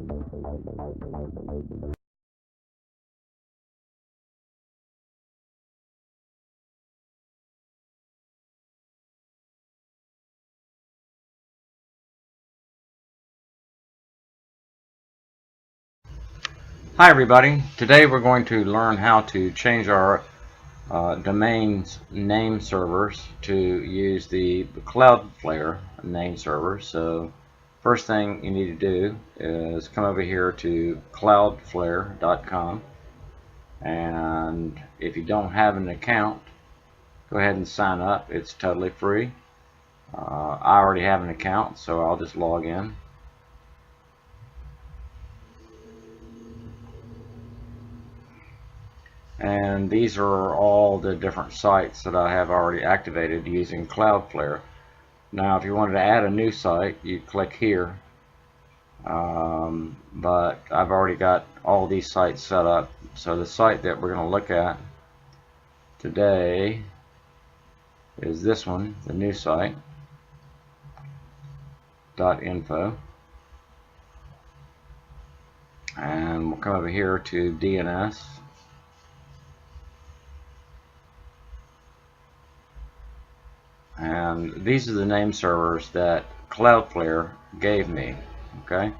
Hi everybody, today we're going to learn how to change our domain's name servers to use the Cloudflare Nameservers. So first thing you need to do is come over here to cloudflare.com, and if you don't have an account, go ahead and sign up. It's totally free. I already have an account, so I'll just log in. And these are all the different sites that I have already activated using Cloudflare. Now if you wanted to add a new site, you click here, but I've already got all these sites set up. So the site that we're going to look at today is this one, the new site, .info, and we'll come over here to DNS. And these are the name servers that Cloudflare gave me. Okay,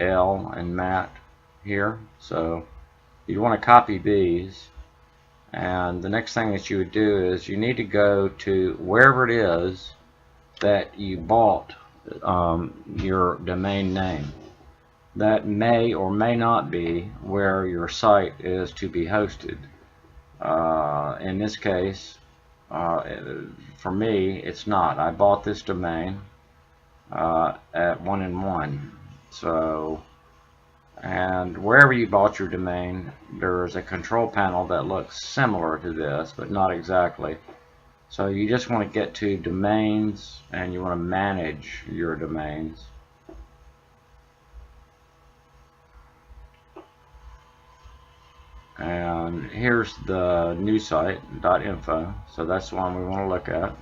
L and Matt here. So you want to copy these, and the next thing that you would do is you need to go to wherever it is that you bought your domain name. That may or may not be where your site is to be hosted. In this case, for me, it's not. I bought this domain at 1&1. So, and wherever you bought your domain, there's a control panel that looks similar to this, but not exactly. So you just want to get to domains, and you want to manage your domains. And here's the new site, .info, so that's the one we want to look at.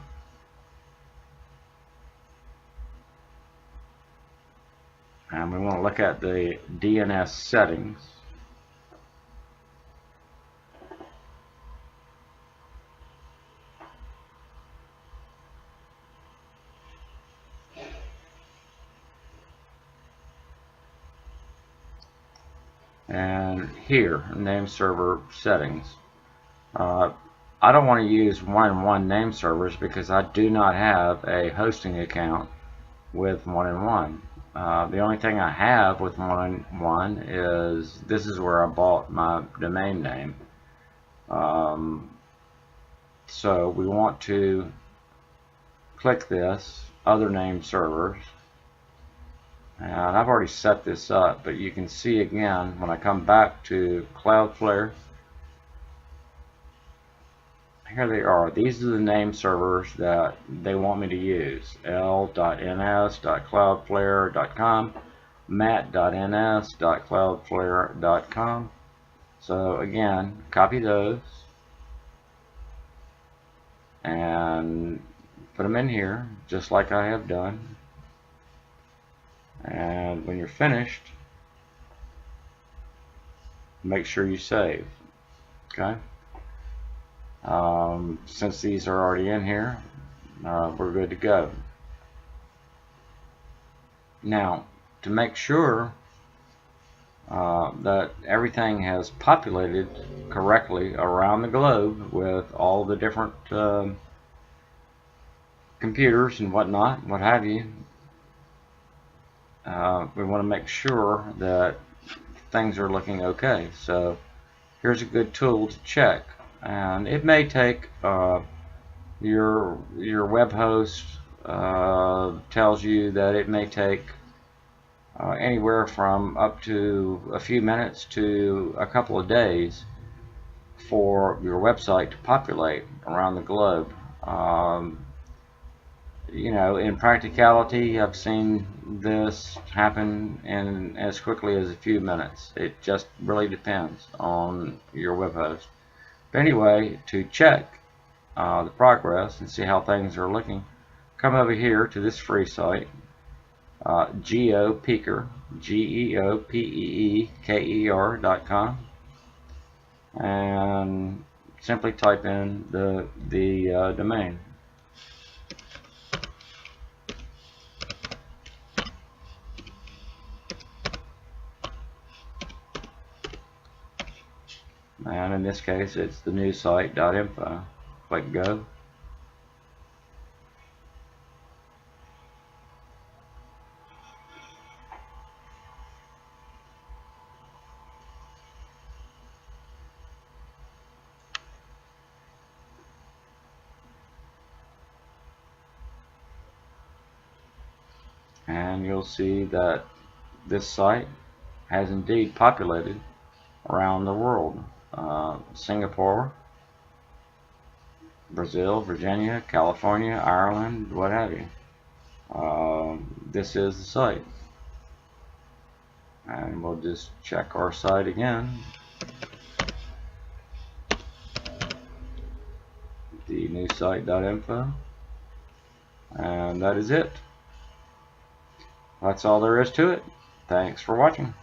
And we want to look at the DNS settings. And here, name server settings. I don't want to use 1&1 name servers because I do not have a hosting account with 1&1. The only thing I have with 1&1 is this is where I bought my domain name. So we want to click this, other name servers. And I've already set this up, but you can see again when I come back to Cloudflare, here they are. These are the name servers that they want me to use: l.ns.cloudflare.com, matt.ns.cloudflare.com. So again, copy those and put them in here just like I have done. And when you're finished, make sure you save. Okay. Since these are already in here, we're good to go. Now, to make sure that everything has populated correctly around the globe with all the different computers and whatnot, what have you, we want to make sure that things are looking okay. So here's a good tool to check, and it may take your web host tells you that it may take anywhere from up to a few minutes to a couple of days for your website to populate around the globe. You know, in practicality, I've seen this happen in as quickly as a few minutes. It just really depends on your web host. But anyway, to check the progress and see how things are looking, come over here to this free site, geopeeker, geopeeker.com, and simply type in the domain. And in this case, it's the new site.info. Click go. And you'll see that this site has indeed populated around the world. Singapore, Brazil, Virginia, California, Ireland, what have you. This is the site. And we'll just check our site again. The new site.info. And that is it. That's all there is to it. Thanks for watching.